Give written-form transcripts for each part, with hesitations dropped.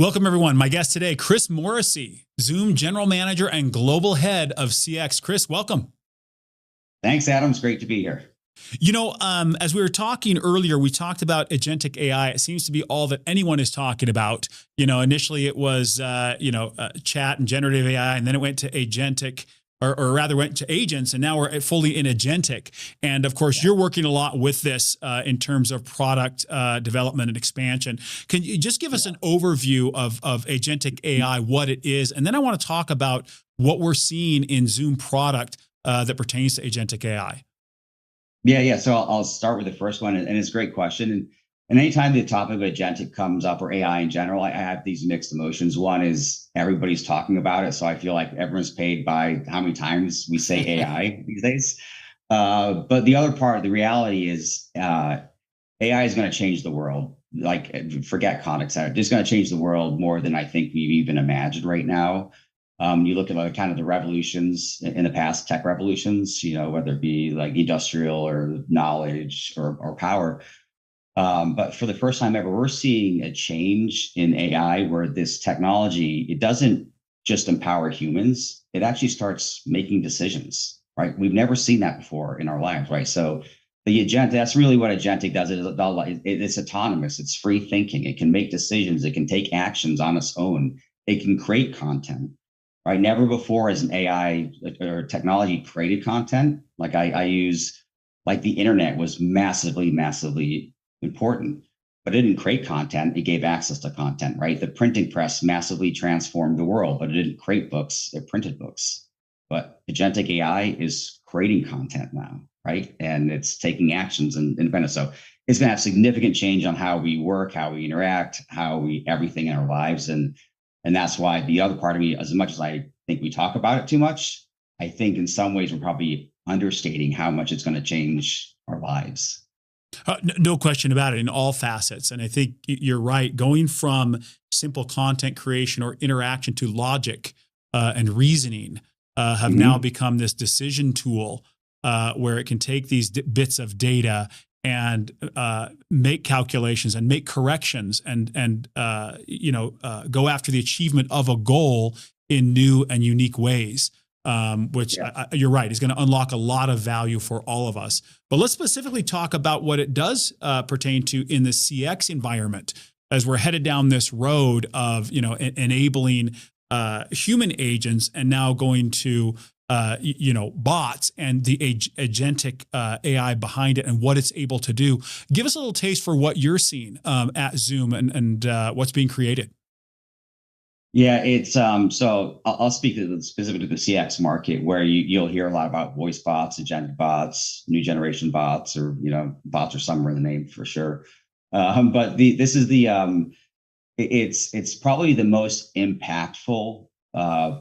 Welcome, everyone. My guest today, Chris Morrissey, Zoom General Manager and Global Head of CX. Chris, welcome. Thanks, Adam. It's great to be here. As we were talking earlier, we talked about agentic AI. It seems to be all that anyone is talking about. Initially it was, chat and generative AI, and then it went to agentic, or rather went to agents, and now we're fully in agentic. And of course, you're working a lot with this in terms of product development and expansion. Can you just give us an overview of agentic AI, what it is? And then I want to talk about what we're seeing in Zoom product that pertains to agentic AI. Yeah. So I'll start with the first one, and it's a great question. And anytime the topic of agentic comes up, or AI in general, I have these mixed emotions. One is everybody's talking about it, so I feel like everyone's paid by how many times we say AI these days. But the other part, the reality is AI is going to change the world. Like, forget contact center, it's going to change the world more than I think we've even imagined right now. You look at like kind of the revolutions in the past, tech revolutions, whether it be like industrial or knowledge or power. But for the first time ever, we're seeing a change in AI where this technology, it doesn't just empower humans, it actually starts making decisions, right? We've never seen that before in our lives, right? So the agent, that's really what agentic does. It's autonomous, it's free thinking, it can make decisions, it can take actions on its own, it can create content. Right? Never before has an AI or technology created content. Like I use, like the internet was massively important, but it didn't create content. It gave access to content, right? The printing press massively transformed the world, but it didn't create books. It printed books. But agentic AI is creating content now, right? And it's taking actions and independent. So it's going to have significant change on how we work, how we interact, everything in our lives. And that's why the other part of me, as much as I think we talk about it too much, I think in some ways we're probably understating how much it's going to change our lives. No question about it in all facets. And I think you're right. Going from simple content creation or interaction to logic and reasoning have now become this decision tool where it can take these bits of data and make calculations and make corrections and go after the achievement of a goal in new and unique ways, which you're right, is going to unlock a lot of value for all of us. But let's specifically talk about what it does pertain to in the CX environment as we're headed down this road of enabling human agents and now going to bots and the agentic AI behind it and what it's able to do. Give us a little taste for what you're seeing at Zoom and what's being created. Yeah, it's so I'll speak specifically to the CX market, where you'll hear a lot about voice bots, agentic bots, new generation bots, or bots are somewhere in the name for sure. But it's probably the most impactful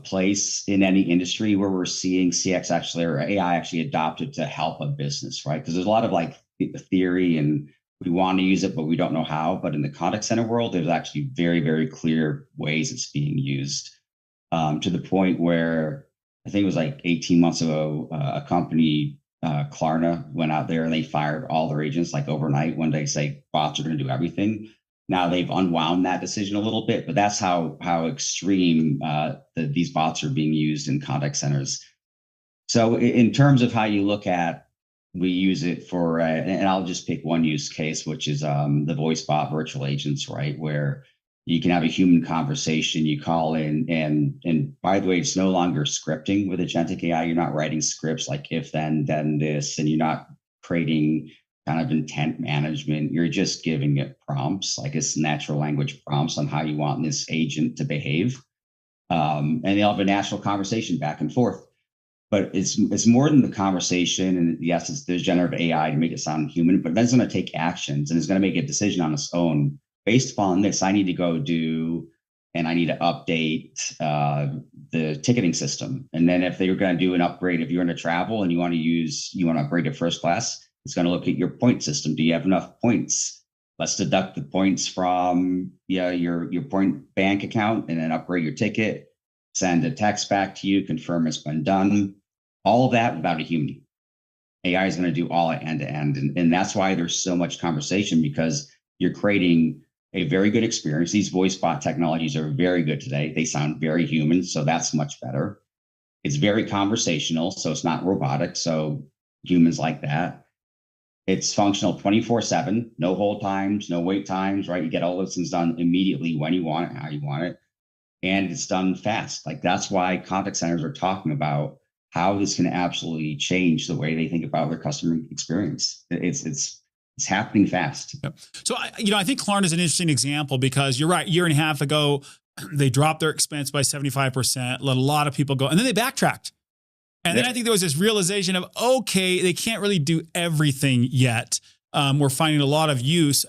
place in any industry where we're seeing CX actually, or AI actually, adopted to help a business, right? Because there's a lot of like theory and we want to use it, but we don't know how. But in the contact center world, there's actually very, very clear ways it's being used, to the point where I think it was like 18 months ago, a company, Klarna, went out there and they fired all their agents like overnight when they say bots are going to do everything. Now they've unwound that decision a little bit, but that's how extreme these bots are being used in contact centers. So in terms of how you look at, we use it for, and I'll just pick one use case, which is the voice bot virtual agents, right? Where you can have a human conversation, you call in, and by the way, it's no longer scripting with agentic AI. You're not writing scripts like if then this, and you're not creating kind of intent management. You're just giving it prompts, like it's natural language prompts on how you want this agent to behave. And they'll have a natural conversation back and forth. But it's more than the conversation. And yes, there's generative AI to make it sound human, but then it's going to take actions and it's going to make a decision on its own based upon this. I need to go do, and I need to update the ticketing system. And then if they're going to do an upgrade, if you're going to travel and you want to upgrade to first class, it's going to look at your point system. Do you have enough points? Let's deduct the points from your point bank account and then upgrade your ticket. Send a text back to you, confirm it's been done. All of that without a human. AI is going to do all end to end. And that's why there's so much conversation, because you're creating a very good experience. These voice bot technologies are very good today. They sound very human, so that's much better. It's very conversational, so it's not robotic. So humans like that. It's functional 24/7, no hold times, no wait times, right? You get all those things done immediately when you want it, how you want it. And it's done fast. Like that's why contact centers are talking about how this can absolutely change the way they think about their customer experience. It's happening fast. Yep. So I think Klarna is an interesting example because you're right. A year and a half ago, they dropped their expense by 75%, let a lot of people go, and then they backtracked. And then I think there was this realization of, okay, they can't really do everything yet. We're finding a lot of use.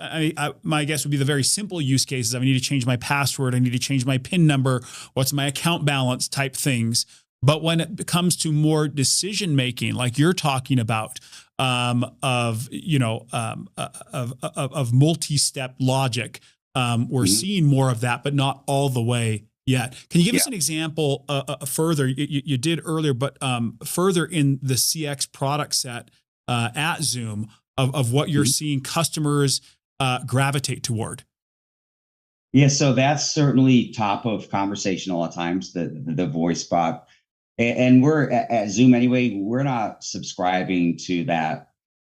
My guess would be the very simple use cases. I need to change my password. I need to change my PIN number. What's my account balance type things. But when it comes to more decision making, like you're talking about, of multi-step logic, we're seeing more of that, but not all the way yet. Can you give us an example further? You did earlier, but further in the CX product set at Zoom of what you're seeing customers gravitate toward? Yeah, so that's certainly top of conversation a lot of times, the voice bot. And we're at Zoom anyway, we're not subscribing to that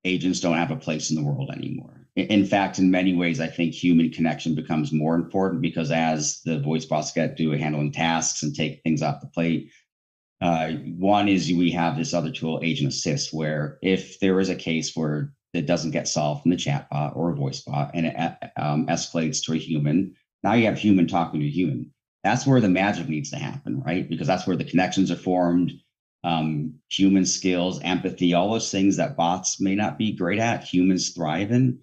agents don't have a place in the world anymore. In fact, in many ways, I think human connection becomes more important because as the voice bots get to handling tasks and take things off the plate, one is we have this other tool, Agent Assist, where if there is a case where it doesn't get solved from the chat bot or a voice bot and it escalates to a human, now you have human talking to human. That's where the magic needs to happen, right? Because that's where the connections are formed, human skills, empathy, all those things that bots may not be great at, humans thrive in.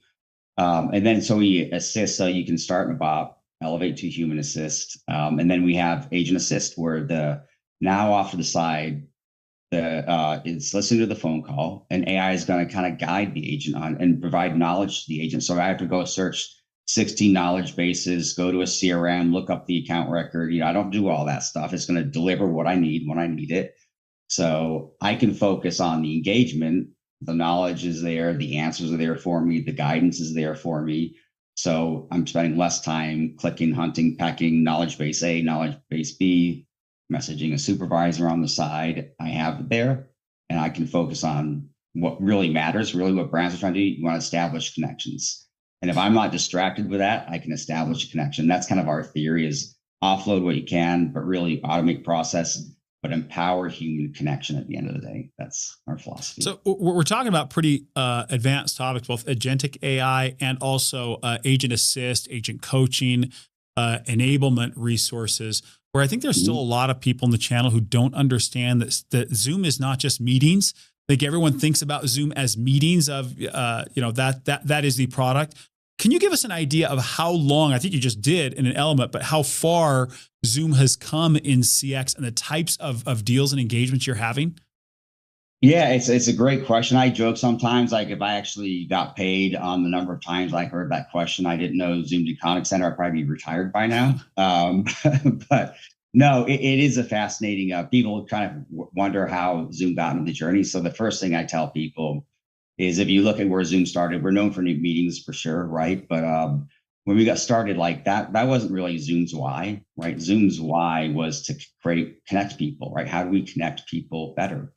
And then so we assist, so you can start in a bot, elevate to human assist. And then we have Agent Assist, where the now off to the side, it's listening to the phone call, and AI is going to kind of guide the agent on and provide knowledge to the agent. So I have to go search 16 knowledge bases, go to a CRM, look up the account record. I don't do all that stuff. It's going to deliver what I need when I need it. So I can focus on the engagement. The knowledge is there. The answers are there for me. The guidance is there for me. So I'm spending less time clicking, hunting, pecking, knowledge base A, knowledge base B, messaging a supervisor on the side. I have it there, and I can focus on what really matters, really what brands are trying to do. You want to establish connections. And if I'm not distracted with that, I can establish a connection. That's kind of our theory, is offload what you can, but really automate process, but empower human connection at the end of the day. That's our philosophy. So we're talking about pretty advanced topics, both agentic AI and also agent assist, agent coaching, enablement resources, where I think there's still a lot of people in the channel who don't understand that Zoom is not just meetings. Like everyone thinks about Zoom as meetings of, that is the product. Can you give us an idea of how long, I think you just did in an element, but how far Zoom has come in CX and the types of deals and engagements you're having? Yeah, it's a great question. I joke sometimes, like if I actually got paid on the number of times I heard that question, I didn't know Zoom did contact center, I'd probably be retired by now. But no, it is a fascinating, people kind of wonder how Zoom got into the journey. So the first thing I tell people is if you look at where Zoom started, we're known for new meetings for sure, right? But when we got started like that wasn't really Zoom's why, right? Zoom's why was to connect people, right? How do we connect people better?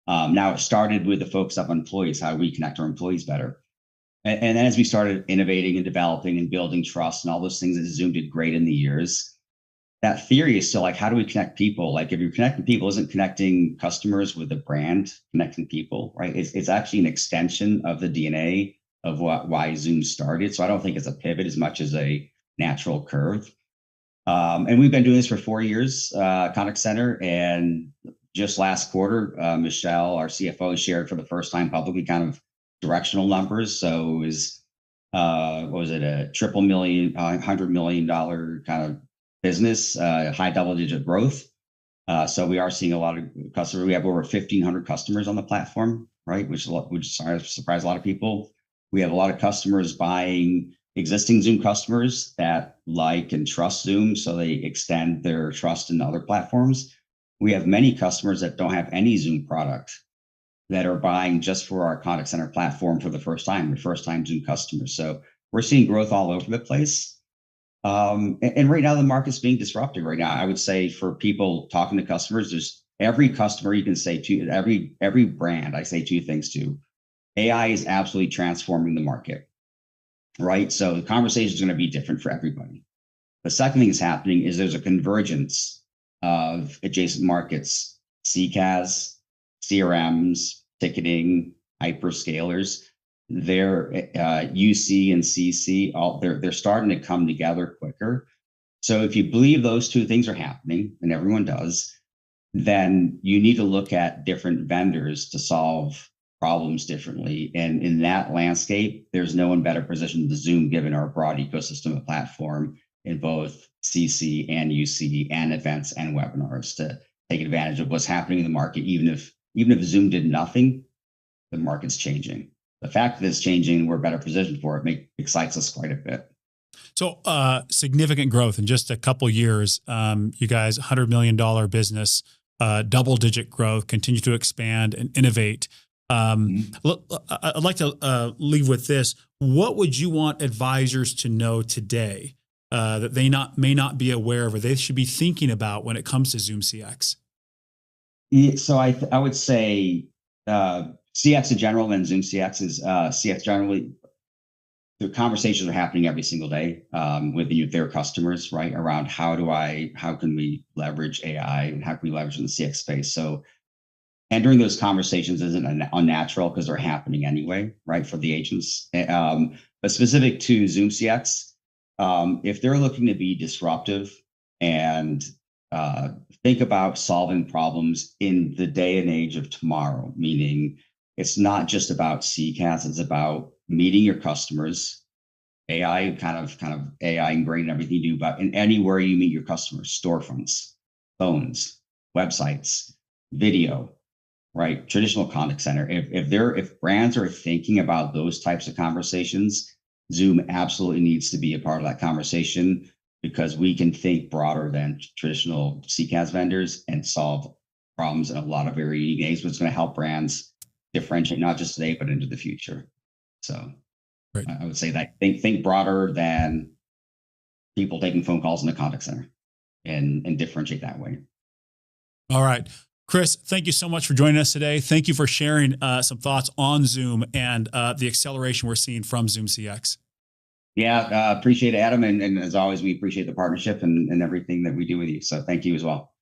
Now it started with the focus on employees. How do we connect our employees better? And then as we started innovating and developing and building trust and all those things that Zoom did great in the years, that theory is still like, how do we connect people? Like if you're connecting people, isn't connecting customers with the brand, connecting people, right? It's actually an extension of the DNA of why Zoom started. So I don't think it's a pivot as much as a natural curve. And we've been doing this for 4 years, contact center. And just last quarter, Michelle, our CFO, shared for the first time publicly kind of directional numbers. So it was, what was it, a triple million, $100 million kind of business, high double-digit growth. So we are seeing a lot of customers. We have over 1,500 customers on the platform, right? Which surprised a lot of people. We have a lot of customers buying existing Zoom customers that like and trust Zoom, so they extend their trust in other platforms. We have many customers that don't have any Zoom product that are buying just for our contact center platform for the first time Zoom customers. So we're seeing growth all over the place. And right now the market's being disrupted right now. I would say for people talking to customers, there's every customer you can say to, every brand I say two things to. AI is absolutely transforming the market, right? So the conversation is going to be different for everybody. The second thing that's happening is there's a convergence of adjacent markets, CCaaS, CRMs, ticketing, hyperscalers. Their UC and CC, they're starting to come together quicker. So if you believe those two things are happening, and everyone does, then you need to look at different vendors to solve problems differently. And in that landscape, there's no one better positioned than Zoom, given our broad ecosystem of platform in both CC and UC and events and webinars to take advantage of what's happening in the market. Even if Zoom did nothing, the market's changing. The fact that it's changing, we're better positioned for it, excites us quite a bit. So significant growth in just a couple years. You guys, $100 million business, double-digit growth, continue to expand and innovate. I'd like to leave with this. What would you want advisors to know today that they may not be aware of, or they should be thinking about when it comes to Zoom CX? So I would say CX in general, and Zoom CX is CX generally. The conversations are happening every single day with their customers, right? Around how can we leverage AI and how can we leverage in the CX space? So entering those conversations isn't unnatural because they're happening anyway, right? For the agents. But specific to Zoom CX, if they're looking to be disruptive and think about solving problems in the day and age of tomorrow, meaning it's not just about CCaaS, it's about meeting your customers, AI kind of AI ingrained in everything you do, but in anywhere you meet your customers, storefronts, phones, websites, video, right? Traditional contact center. If brands are thinking about those types of conversations, Zoom absolutely needs to be a part of that conversation, because we can think broader than traditional CCaaS vendors and solve problems in a lot of very unique ways, which is going to help brands differentiate not just today, but into the future. So right. I would say that think broader than people taking phone calls in the contact center and differentiate that way. All right. Chris, thank you so much for joining us today. Thank you for sharing some thoughts on Zoom and the acceleration we're seeing from Zoom CX. Yeah, appreciate it, Adam. And as always, we appreciate the partnership and everything that we do with you. So thank you as well.